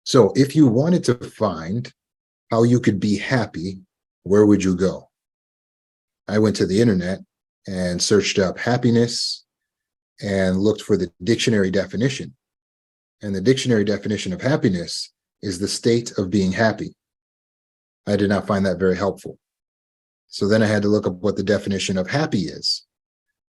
So if you wanted to find how you could be happy, where would you go? I went to the internet and searched up happiness and looked for the dictionary definition. And the dictionary definition of happiness is the state of being happy. I did not find that very helpful. So then I had to look up what the definition of happy is.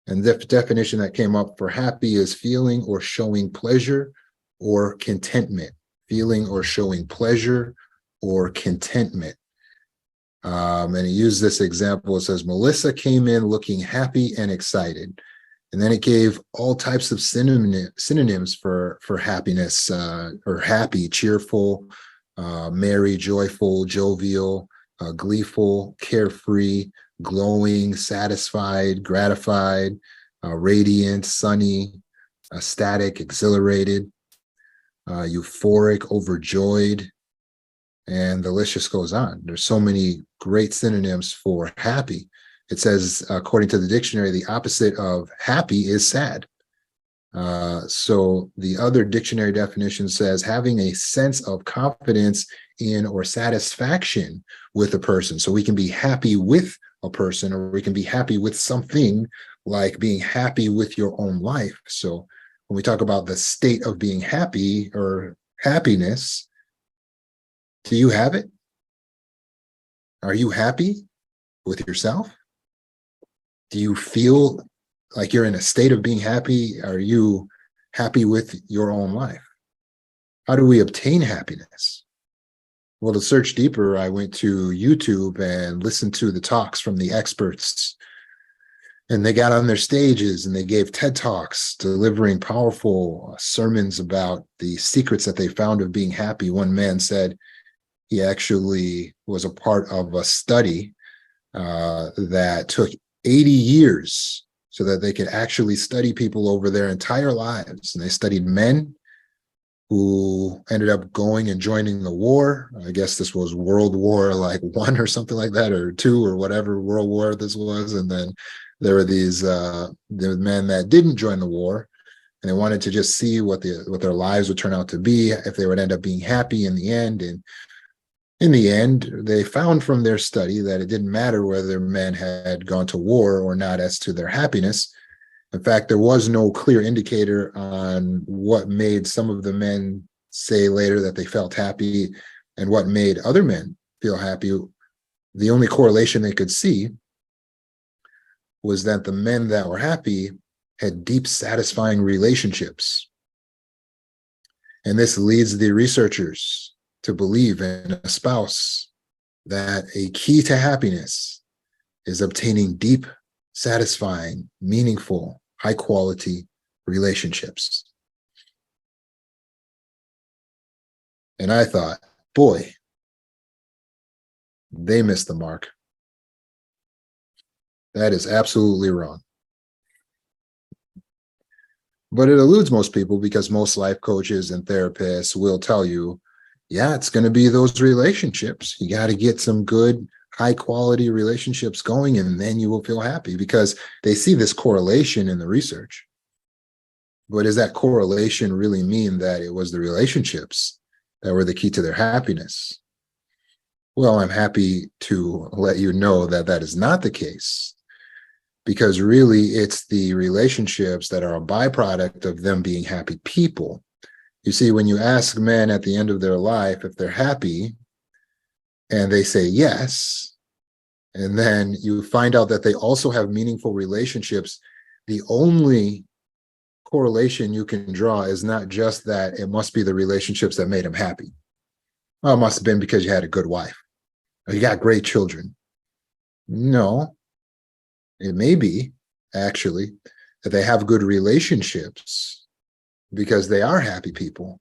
And the definition that came up for happy is feeling or showing pleasure or contentment. Feeling or showing pleasure or contentment. And he used this example. It says, Melissa came in looking happy and excited. And then it gave all types of synonyms for happiness, or happy, cheerful, merry, joyful, jovial, gleeful, carefree, glowing, satisfied, gratified, radiant, sunny, ecstatic, exhilarated, euphoric, overjoyed, and the list just goes on. There's so many great synonyms for happy. It says, according to the dictionary, the opposite of happy is sad. So the other dictionary definition says having a sense of confidence in or satisfaction with a person. So we can be happy with a person, or we can be happy with something, like being happy with your own life. So when we talk about the state of being happy or happiness, do you have it? Are you happy with yourself? Do you feel like you're in a state of being happy? Are you happy with your own life? How do we obtain happiness? Well, to search deeper, I went to YouTube and listened to the talks from the experts. And they got on their stages and they gave TED Talks delivering powerful sermons about the secrets that they found of being happy. One man said he actually was a part of a study that took 80 years so that they could actually study people over their entire lives. And they studied men who ended up going and joining the war. I guess this was World War like I or something like that, or II, or whatever World War this was. And then there were these the men that didn't join the war, and they wanted to just see what their lives would turn out to be, if they would end up being happy in the end. And in the end, they found from their study that it didn't matter whether men had gone to war or not as to their happiness. In fact, there was no clear indicator on what made some of the men say later that they felt happy and what made other men feel happy. The only correlation they could see was that the men that were happy had deep, satisfying relationships. And this leads the researchers to believe and espouse that a key to happiness is obtaining deep, satisfying, meaningful, high-quality relationships. And I thought, boy, they missed the mark. That is absolutely wrong. But it eludes most people, because most life coaches and therapists will tell you, yeah, it's going to be those relationships. You got to get some good, high quality relationships going, and then you will feel happy, because they see this correlation in the research. But does that correlation really mean that it was the relationships that were the key to their happiness? Well, I'm happy to let you know that that is not the case, because really it's the relationships that are a byproduct of them being happy people. You see, when you ask men at the end of their life if they're happy, and they say yes, and then you find out that they also have meaningful relationships, the only correlation you can draw is not just that it must be the relationships that made them happy. Well, it must have been because you had a good wife, or you got great children. No, it may be actually that they have good relationships because they are happy people.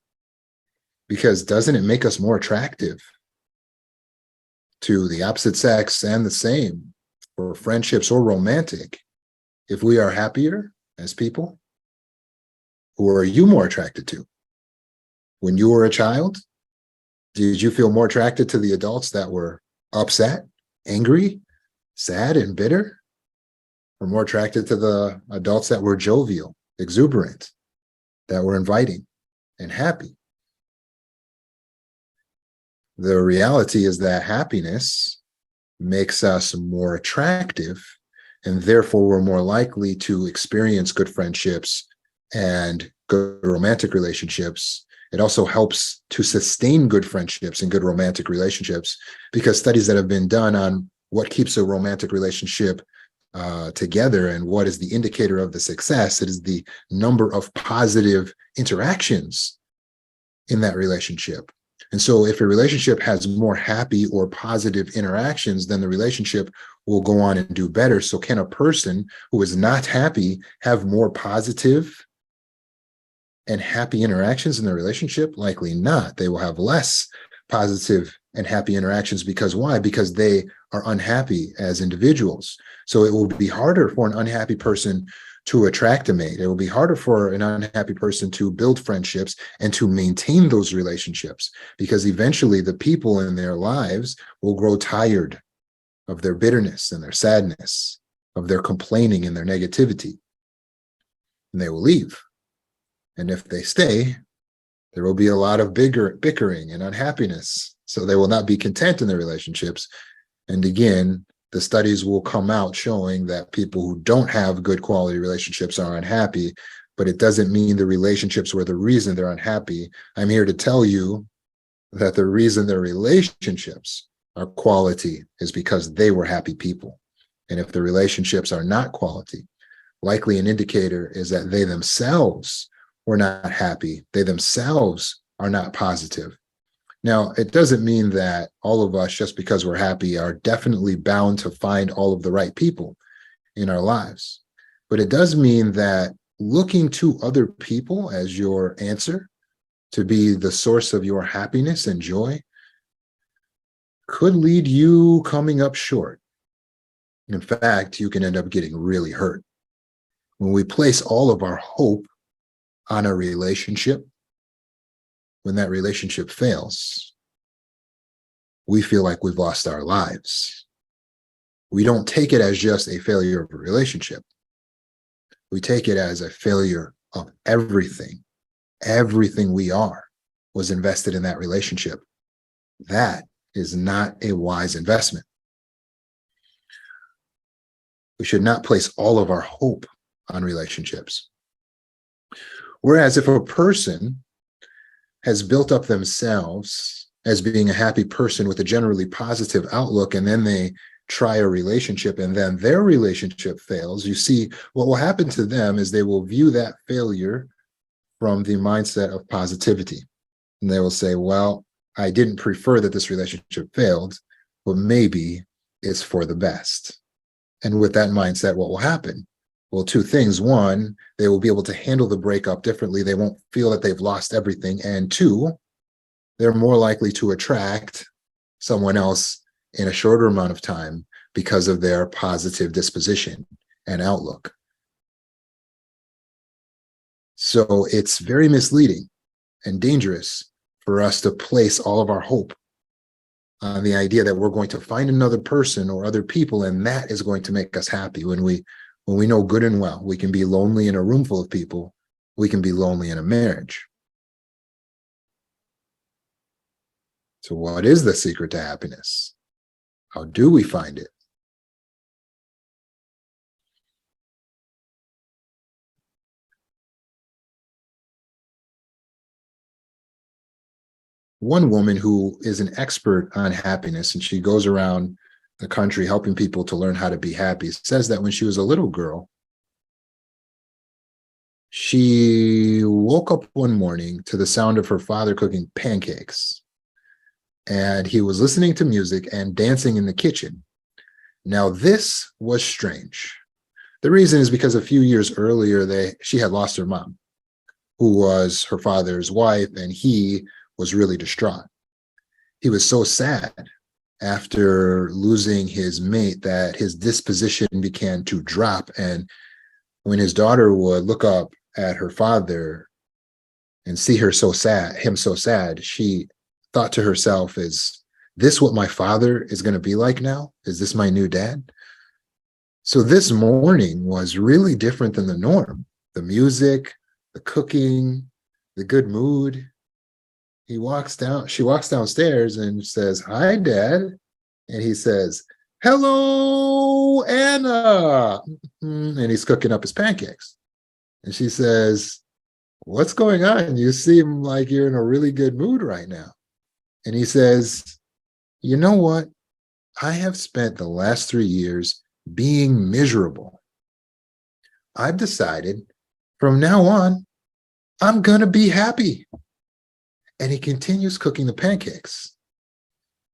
Because doesn't it make us more attractive to the opposite sex, and the same for friendships or romantic, if we are happier as people? Who are you more attracted to? When you were a child, did you feel more attracted to the adults that were upset, angry, sad, and bitter? Or more attracted to the adults that were jovial, exuberant, that were inviting and happy? The reality is that happiness makes us more attractive, and therefore we're more likely to experience good friendships and good romantic relationships. It also helps to sustain good friendships and good romantic relationships, because studies that have been done on what keeps a romantic relationship together and what is the indicator of the success, it is the number of positive interactions in that relationship. And so if a relationship has more happy or positive interactions, then the relationship will go on and do better. So can a person who is not happy have more positive and happy interactions in the relationship? Likely not. They will have less positive and happy interactions. Because why? Because they are unhappy as individuals. So it will be harder for an unhappy person to attract a mate. It will be harder for an unhappy person to build friendships and to maintain those relationships, because eventually the people in their lives will grow tired of their bitterness and their sadness, of their complaining and their negativity, and they will leave. And if they stay, there will be a lot of bickering and unhappiness. So they will not be content in their relationships. And again, the studies will come out showing that people who don't have good quality relationships are unhappy, but it doesn't mean the relationships were the reason they're unhappy. I'm here to tell you that the reason their relationships are quality is because they were happy people. And if the relationships are not quality, likely an indicator is that they themselves were not happy. They themselves are not positive. Now, it doesn't mean that all of us, just because we're happy, are definitely bound to find all of the right people in our lives. But it does mean that looking to other people as your answer to be the source of your happiness and joy could lead you coming up short. In fact, you can end up getting really hurt. When we place all of our hope on a relationship, when that relationship fails, we feel like we've lost our lives. We don't take it as just a failure of a relationship. We take it as a failure of everything. Everything we are was invested in that relationship. That is not a wise investment. We should not place all of our hope on relationships. Whereas if a person has built up themselves as being a happy person with a generally positive outlook, and then they try a relationship and then their relationship fails, you see what will happen to them is they will view that failure from the mindset of positivity. And they will say, well, I didn't prefer that this relationship failed, but maybe it's for the best. And with that mindset, what will happen? Well, two things. One, they will be able to handle the breakup differently. They won't feel that they've lost everything. And two, they're more likely to attract someone else in a shorter amount of time because of their positive disposition and outlook. So it's very misleading and dangerous for us to place all of our hope on the idea that we're going to find another person or other people, and that is going to make us happy. When we know good and well, we can be lonely in a room full of people. We can be lonely in a marriage. So what is the secret to happiness? How do we find it? One woman who is an expert on happiness, and she goes around the country helping people to learn how to be happy, says that when she was a little girl, she woke up one morning to the sound of her father cooking pancakes. And he was listening to music and dancing in the kitchen. Now, this was strange. The reason is because a few years earlier, she had lost her mom, who was her father's wife, and he was really distraught. He was so sad after losing his mate that his disposition began to drop. And when his daughter would look up at her father and see him so sad, she thought to herself, is this what my father is going to be like now? Is this my new dad? So this morning was really different than the norm. The music, the cooking, the good mood. She walks downstairs and says, "Hi, Dad." And he says, "Hello, Anna." And he's cooking up his pancakes. And she says, "What's going on? You seem like you're in a really good mood right now." And he says, "You know what? I have spent the last 3 years being miserable. I've decided from now on, I'm going to be happy." And he continues cooking the pancakes.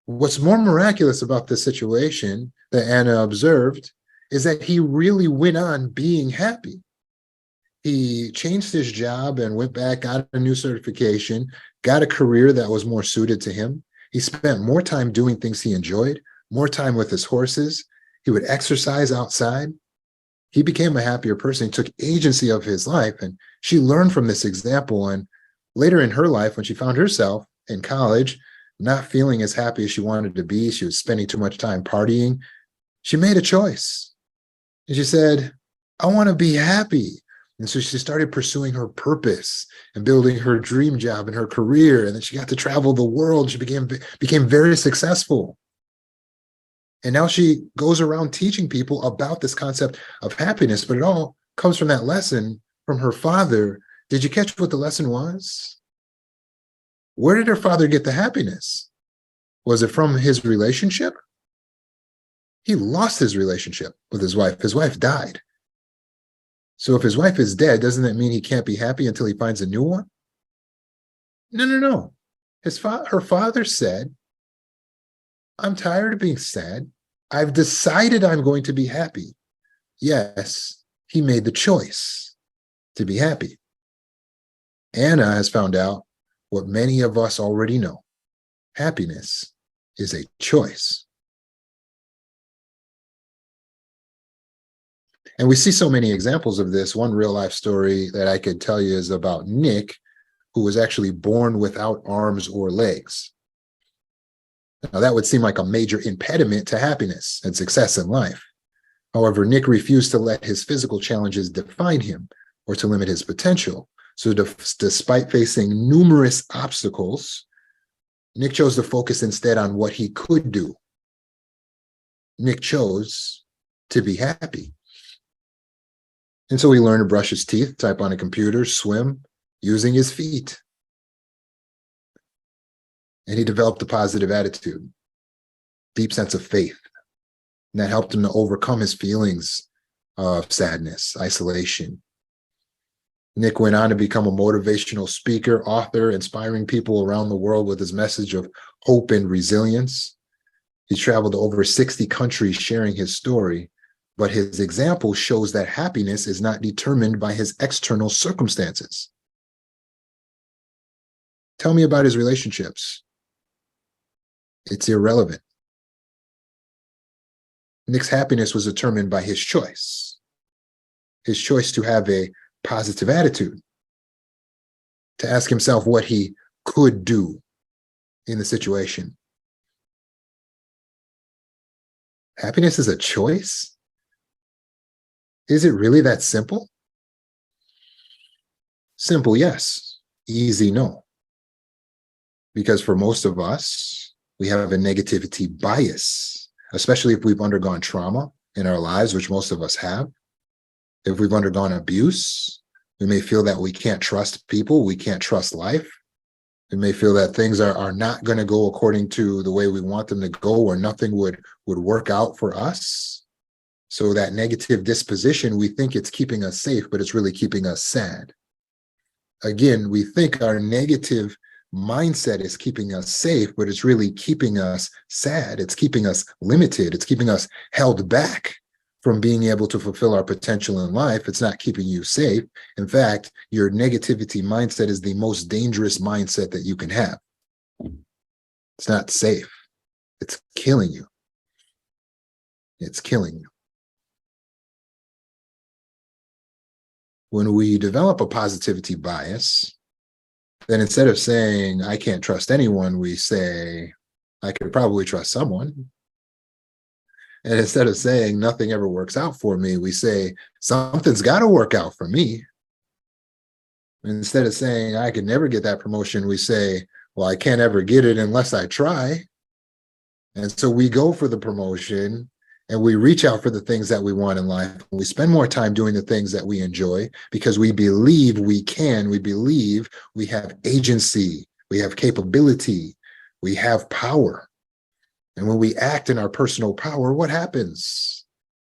What's more miraculous about this situation that Anna observed is that he really went on being happy. He changed his job and went back, got a new certification, got a career that was more suited to him. He spent more time doing things he enjoyed, more time with his horses. He would exercise outside. He became a happier person. He took agency of his life. And she learned from this example. And later in her life, when she found herself in college, not feeling as happy as she wanted to be, she was spending too much time partying, she made a choice. And she said, "I want to be happy." And so she started pursuing her purpose and building her dream job and her career. And then she got to travel the world. She became very successful. And now she goes around teaching people about this concept of happiness, but it all comes from that lesson from her father. Did you catch what the lesson was? Where did her father get the happiness? Was it from his relationship? He lost his relationship with his wife. His wife died. So if his wife is dead, doesn't that mean he can't be happy until he finds a new one? No, no, no. Her father said, "I'm tired of being sad. I've decided I'm going to be happy." Yes, he made the choice to be happy. Anna has found out what many of us already know. Happiness is a choice. And we see so many examples of this. One real life story that I could tell you is about Nick, who was actually born without arms or legs. Now, that would seem like a major impediment to happiness and success in life. However, Nick refused to let his physical challenges define him or to limit his potential. So despite facing numerous obstacles, Nick chose to focus instead on what he could do. Nick chose to be happy. And so he learned to brush his teeth, type on a computer, swim, using his feet. And he developed a positive attitude, deep sense of faith. And that helped him to overcome his feelings of sadness, isolation. Nick went on to become a motivational speaker, author, inspiring people around the world with his message of hope and resilience. He traveled to over 60 countries sharing his story, but his example shows that happiness is not determined by his external circumstances. Tell me about his relationships. It's irrelevant. Nick's happiness was determined by his choice to have a positive attitude, to ask himself what he could do in the situation. Happiness is a choice? Is it really that simple? Simple, yes. Easy, no. Because for most of us, we have a negativity bias, especially if we've undergone trauma in our lives, which most of us have. If we've undergone abuse, we may feel that we can't trust people, we can't trust life. We may feel that things are not going to go according to the way we want them to go, or nothing would work out for us. So that negative disposition, we think it's keeping us safe, but it's really keeping us sad. Again, we think our negative mindset is keeping us safe, but it's really keeping us sad. It's keeping us limited. It's keeping us held back from being able to fulfill our potential in life. It's not keeping you safe. In fact, your negativity mindset is the most dangerous mindset that you can have. It's not safe. It's killing you. It's killing you. When we develop a positivity bias, then instead of saying, "I can't trust anyone," we say, "I could probably trust someone." And instead of saying, "Nothing ever works out for me," we say, "Something's got to work out for me." And instead of saying, "I could never get that promotion," we say, Well, I can't ever get it unless I try. And so we go for the promotion and we reach out for the things that we want in life. We spend more time doing the things that we enjoy because we believe we can. We believe we have agency, we have capability, we have power. And when we act in our personal power, what happens?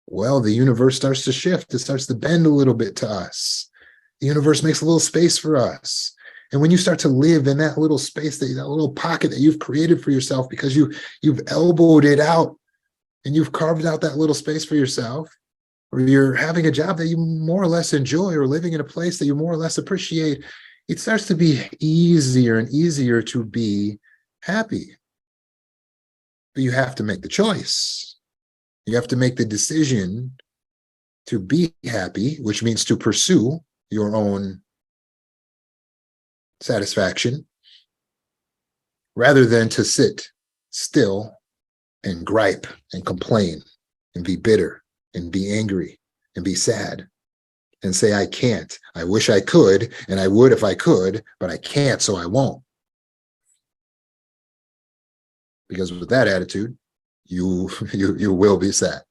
Well, the universe starts to shift. It starts to bend a little bit to us. The universe makes a little space for us. And when you start to live in that little space, that little pocket that you've created for yourself because you've elbowed it out and you've carved out that little space for yourself, or you're having a job that you more or less enjoy, or living in a place that you more or less appreciate, it starts to be easier and easier to be happy. But you have to make the choice. You have to make the decision to be happy, which means to pursue your own satisfaction, rather than to sit still and gripe and complain and be bitter and be angry and be sad and say, I can't. I wish I could, and I would if I could, but I can't, so I won't. Because with that attitude, you will be sad.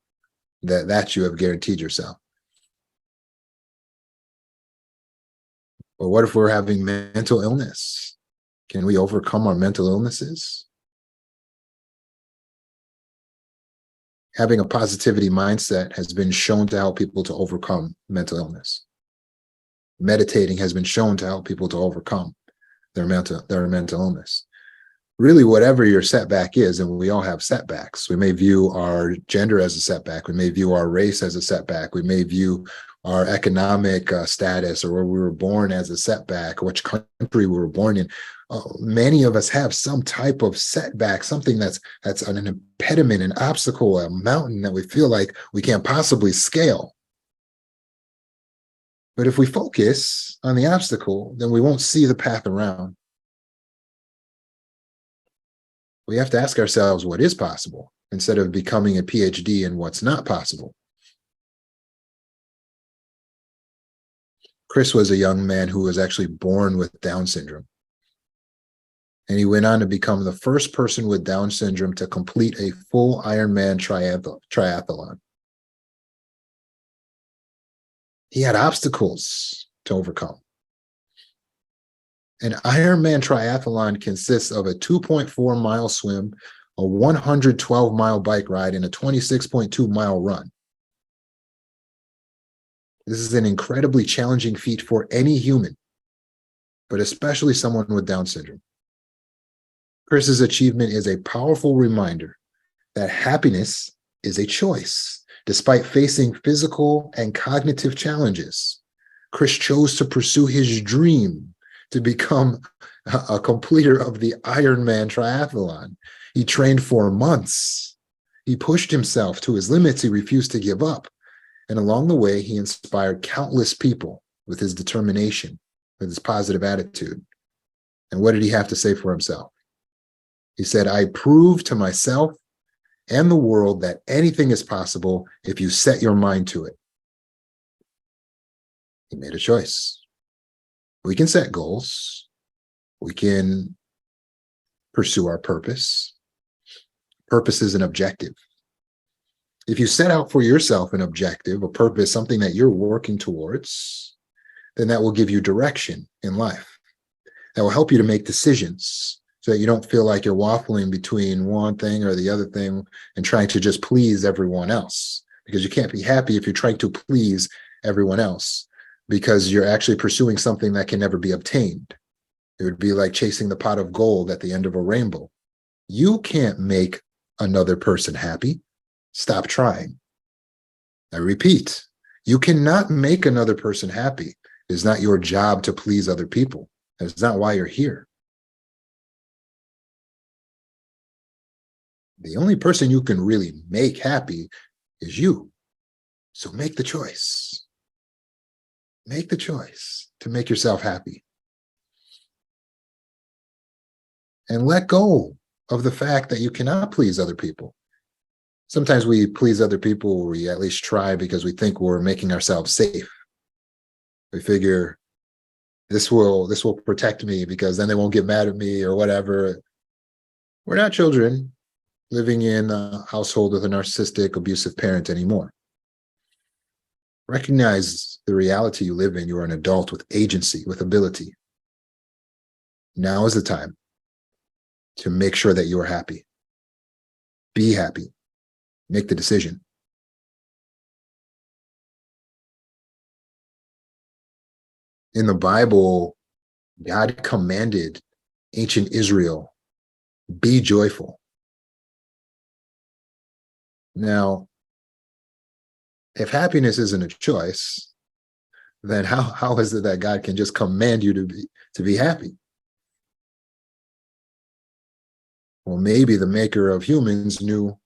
That you have guaranteed yourself. Or what if we're having mental illness? Can we overcome our mental illnesses? Having a positivity mindset has been shown to help people to overcome mental illness. Meditating has been shown to help people to overcome their mental illness. Really, whatever your setback is, and we all have setbacks. We may view our gender as a setback. We may view our race as a setback. We may view our economic status or where we were born as a setback, which country we were born in. Many of us have some type of setback, something that's an impediment, an obstacle, a mountain that we feel like we can't possibly scale. But if we focus on the obstacle, then we won't see the path around. We have to ask ourselves what is possible instead of becoming a PhD in what's not possible. Chris was a young man who was actually born with Down syndrome. And he went on to become the first person with Down syndrome to complete a full Ironman triathlon. He had obstacles to overcome. An Ironman triathlon consists of a 2.4 mile swim, a 112 mile bike ride, and a 26.2 mile run. This is an incredibly challenging feat for any human, but especially someone with Down syndrome. Chris's achievement is a powerful reminder that happiness is a choice. Despite facing physical and cognitive challenges, Chris chose to pursue his dream to become a completer of the Ironman triathlon. He trained for months. He pushed himself to his limits. He refused to give up. And along the way, he inspired countless people with his determination, with his positive attitude. And what did he have to say for himself? He said, I proved to myself and the world that anything is possible if you set your mind to it. He made a choice. We can set goals. We can pursue our purpose. Purpose is an objective. If you set out for yourself an objective, a purpose, something that you're working towards, then that will give you direction in life. That will help you to make decisions so that you don't feel like you're waffling between one thing or the other thing and trying to just please everyone else. Because you can't be happy if you're trying to please everyone else, because you're actually pursuing something that can never be obtained. It would be like chasing the pot of gold at the end of a rainbow. You can't make another person happy. Stop trying. I repeat, you cannot make another person happy. It's not your job to please other people. That's not why you're here. The only person you can really make happy is you. So make the choice. Make the choice to make yourself happy. And let go of the fact that you cannot please other people. Sometimes we please other people, or we at least try, because we think we're making ourselves safe. We figure This will protect me because then they won't get mad at me or whatever. We're not children living in a household with a narcissistic, abusive parent anymore. Recognize the reality you live in. You are an adult with agency, with ability. Now is the time to make sure that you are happy. Be happy. Make the decision. In the Bible, God commanded ancient Israel, be joyful. Now, if happiness isn't a choice, then how is it that God can just command you to be happy? Well, maybe the maker of humans knew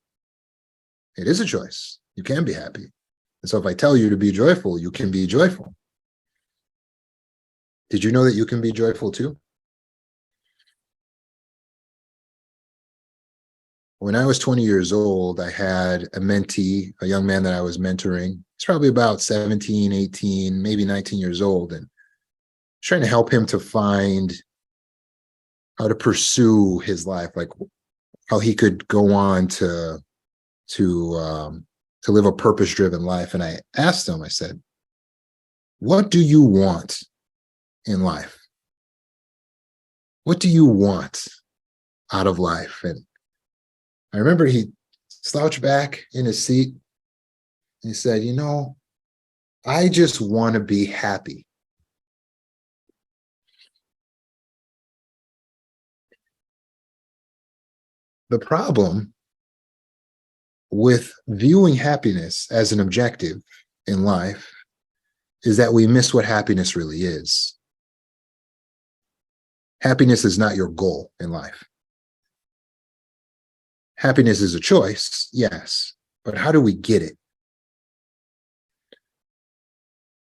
it is a choice. You can be happy. And so if I tell you to be joyful, you can be joyful. Did you know that you can be joyful too? When I was 20 years old, I had a mentee, a young man that I was mentoring. He's probably about 17, 18, maybe 19 years old, and trying to help him to find how to pursue his life, like how he could go on to live a purpose-driven life. And I asked him, I said, what do you want in life? What do you want out of life? And I remember he slouched back in his seat and he said, I just want to be happy. The problem with viewing happiness as an objective in life is that we miss what happiness really is. Happiness is not your goal in life. Happiness is a choice, yes, but how do we get it?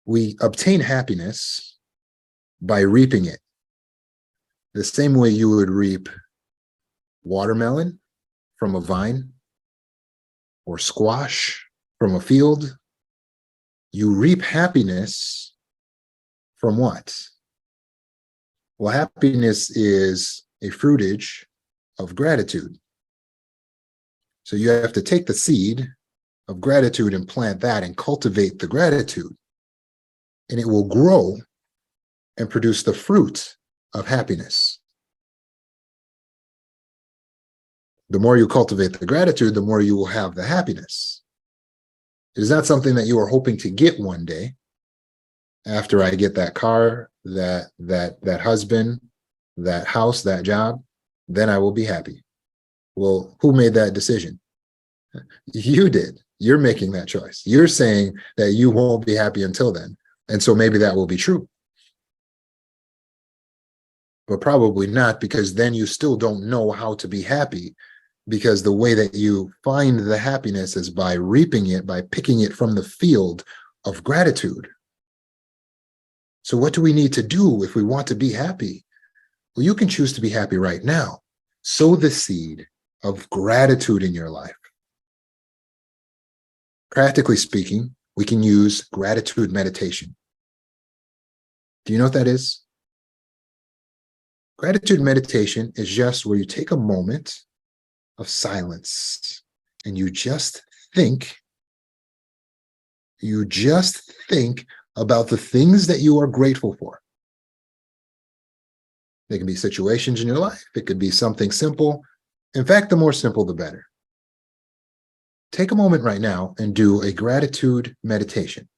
We obtain happiness by reaping it. The same way you would reap watermelon from a vine or squash from a field, you reap happiness from what? Well, happiness is a fruitage of gratitude. So you have to take the seed of gratitude and plant that and cultivate the gratitude, and it will grow and produce the fruit of happiness. The more you cultivate the gratitude, the more you will have the happiness. It is not something that you are hoping to get one day. After I get that car, that husband, that house, that job, then I will be happy. Well, who made that decision? You did. You're making that choice. You're saying that you won't be happy until then. And so maybe that will be true. But probably not, because then you still don't know how to be happy, because the way that you find the happiness is by reaping it, by picking it from the field of gratitude. So what do we need to do if we want to be happy? Well, you can choose to be happy right now. Sow the seed of gratitude in your life. Practically speaking, we can use gratitude meditation. Do you know what that is? Gratitude meditation is just where you take a moment of silence and you just think about the things that you are grateful for. They can be situations in your life. It could be something simple. In fact, the more simple, the better. Take a moment right now and do a gratitude meditation.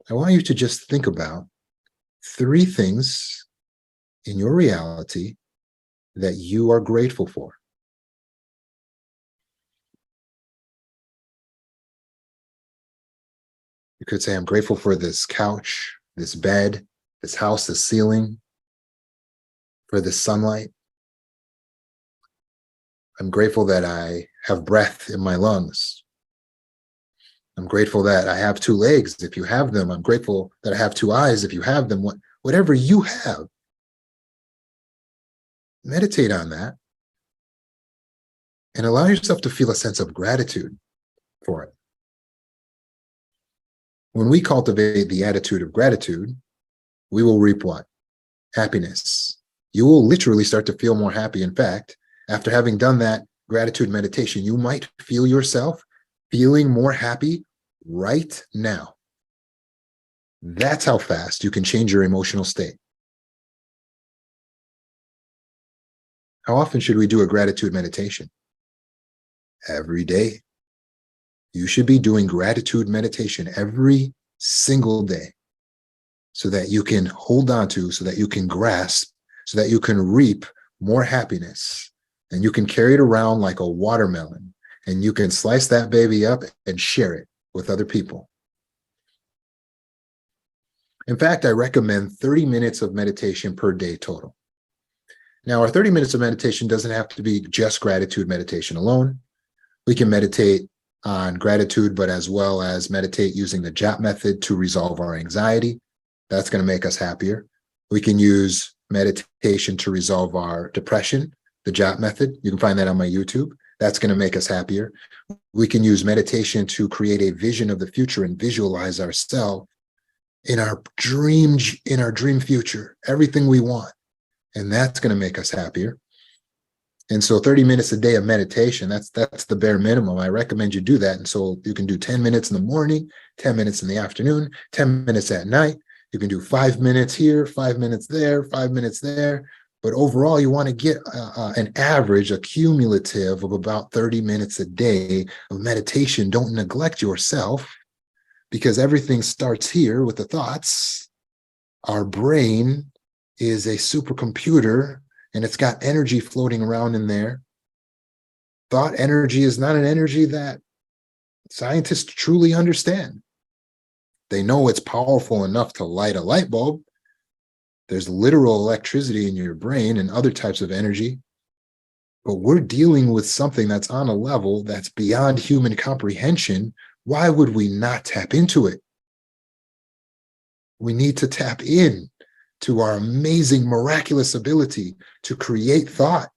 I want you to just think about 3 things in your reality that you are grateful for. You could say, I'm grateful for this couch, this bed, this house, this ceiling, for the sunlight. I'm grateful that I have breath in my lungs. I'm grateful that I have 2 legs, if you have them. I'm grateful that I have 2 eyes, if you have them. Whatever you have, meditate on that and allow yourself to feel a sense of gratitude for it. When we cultivate the attitude of gratitude, we will reap what? Happiness. You will literally start to feel more happy. In fact, after having done that gratitude meditation, you might feel yourself feeling more happy right now. That's how fast you can change your emotional state. How often should we do a gratitude meditation? Every day. You should be doing gratitude meditation every single day so that you can hold on to, so that you can grasp, so that you can reap more happiness. And you can carry it around like a watermelon, and you can slice that baby up and share it with other people. In fact, I recommend 30 minutes of meditation per day total. Now, our 30 minutes of meditation doesn't have to be just gratitude meditation alone. We can meditate on gratitude, but as well as meditate using the JAP method to resolve our anxiety. That's going to make us happier. We can use meditation to resolve our depression, the JAP method. You can find that on my YouTube. That's going to make us happier. We can use meditation to create a vision of the future and visualize ourselves in our dream future, everything we want. And that's going to make us happier. And so 30 minutes a day of meditation, that's the bare minimum. I recommend you do that. And so you can do 10 minutes in the morning, 10 minutes in the afternoon, 10 minutes at night. You can do 5 minutes here, 5 minutes there, 5 minutes there. But overall, you want to get an average, a cumulative of about 30 minutes a day of meditation. Don't neglect yourself, because everything starts here with the thoughts. Our brain is a supercomputer, and it's got energy floating around in there. Thought energy is not an energy that scientists truly understand. They know it's powerful enough to light a light bulb. There's literal electricity in your brain and other types of energy. But we're dealing with something that's on a level that's beyond human comprehension. Why would we not tap into it? We need to tap in to our amazing, miraculous ability to create thought,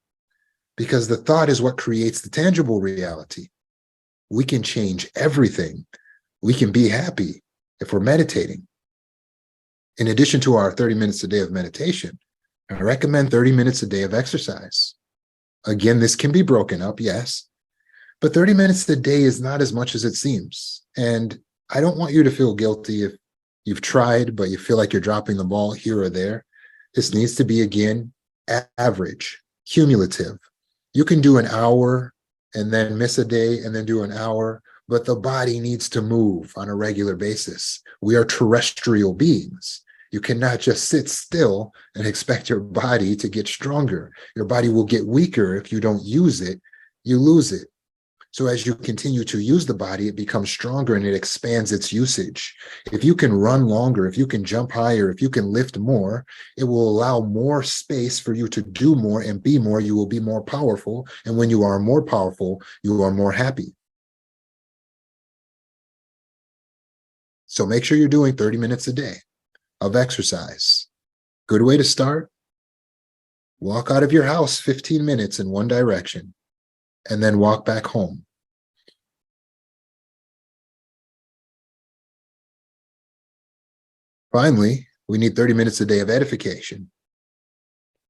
because the thought is what creates the tangible reality. We can change everything. We can be happy if we're meditating. In addition to our 30 minutes a day of meditation, I recommend 30 minutes a day of exercise. Again, this can be broken up, yes, but 30 minutes a day is not as much as it seems. And I don't want you to feel guilty if you've tried, but you feel like you're dropping the ball here or there. This needs to be, again, average, cumulative. You can do an hour and then miss a day and then do an hour, but the body needs to move on a regular basis. We are terrestrial beings. You cannot just sit still and expect your body to get stronger. Your body will get weaker if you don't use it. You lose it. So as you continue to use the body, it becomes stronger and it expands its usage. If you can run longer, if you can jump higher, if you can lift more, it will allow more space for you to do more and be more. You will be more powerful. And when you are more powerful, you are more happy. So make sure you're doing 30 minutes a day of exercise. Good way to start. Walk out of your house 15 minutes in one direction and then walk back home. Finally, we need 30 minutes a day of edification.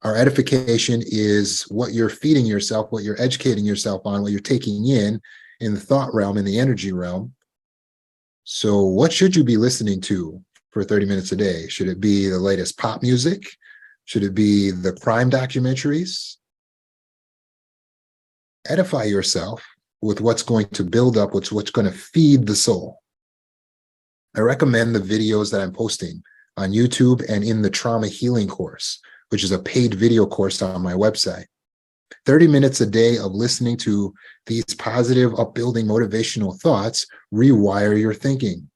Our edification is what you're feeding yourself, what you're educating yourself on, what you're taking in the thought realm, in the energy realm. So what should you be listening to for 30 minutes a day? Should it be the latest pop music? Should it be the crime documentaries? Edify yourself with what's going to build up, what's going to feed the soul. I recommend the videos that I'm posting on YouTube and in the trauma healing course, which is a paid video course on my website. 30 minutes a day of listening to these positive, upbuilding, motivational thoughts rewire your thinking.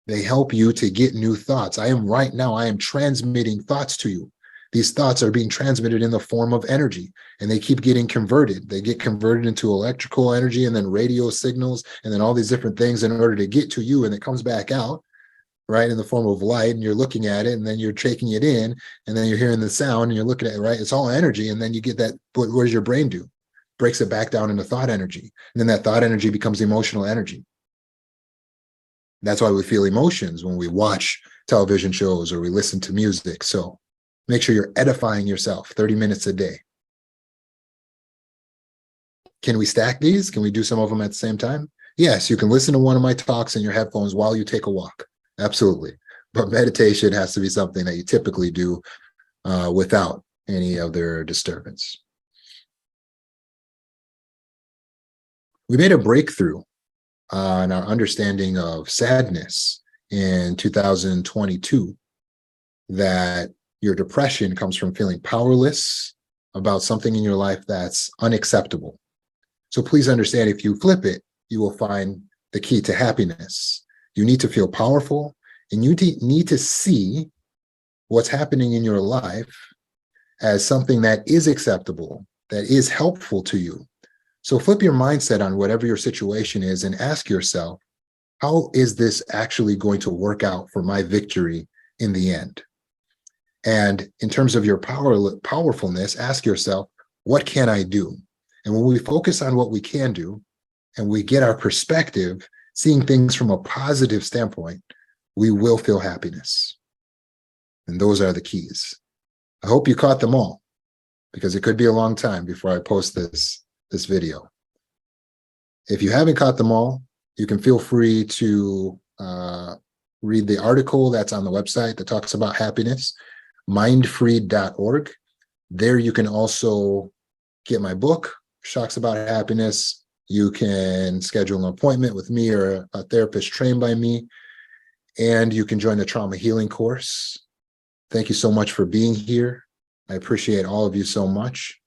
They help you to get new thoughts. I am transmitting thoughts to you. These thoughts are being transmitted in the form of energy, and they keep getting converted. They get converted into electrical energy and then radio signals and then all these different things in order to get to you, and it comes back out, right, in the form of light, and you're looking at it, and then you're taking it in, and then you're hearing the sound, and you're looking at it, right? It's all energy, and then you get that, what does your brain do? Breaks it back down into thought energy, and then that thought energy becomes emotional energy. That's why we feel emotions when we watch television shows or we listen to music. So make sure you're edifying yourself 30 minutes a day. Can we stack these? Can we do some of them at the same time? Yes, you can listen to one of my talks in your headphones while you take a walk. Absolutely. But meditation has to be something that you typically do without any other disturbance. We made a breakthrough on our understanding of sadness in 2022, that your depression comes from feeling powerless about something in your life that's unacceptable. So please understand, if you flip it, you will find the key to happiness. You need to feel powerful, and you need to see what's happening in your life as something that is acceptable, that is helpful to you. So flip your mindset on whatever your situation is and ask yourself, how is this actually going to work out for my victory in the end? And in terms of your powerfulness, ask yourself, what can I do? And when we focus on what we can do and we get our perspective, seeing things from a positive standpoint, we will feel happiness. And those are the keys. I hope you caught them all, because it could be a long time before I post this video. If you haven't caught them all, you can feel free to read the article that's on the website that talks about happiness, mindfree.org. There you can also get my book, Shocks About Happiness. You can schedule an appointment with me or a therapist trained by me, and you can join the trauma healing course. Thank you so much for being here. I appreciate all of you so much.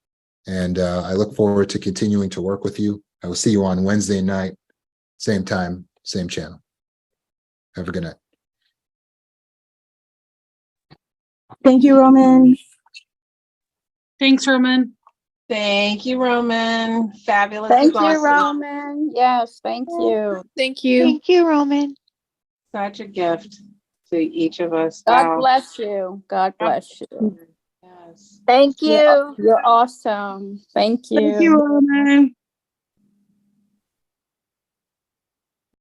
And I look forward to continuing to work with you. I will see you on Wednesday night, same time, same channel. Have a good night. Thank you, Roman. Thanks, Roman. Thank you, Roman. Fabulous. Thank Awesome. you, Roman. Yes, thank you. Thank you. Thank you, Roman. Such a gift to each of us. God Wow. bless you. God bless you. Yes. Thank you. You're awesome. Thank you. Thank you, Roman.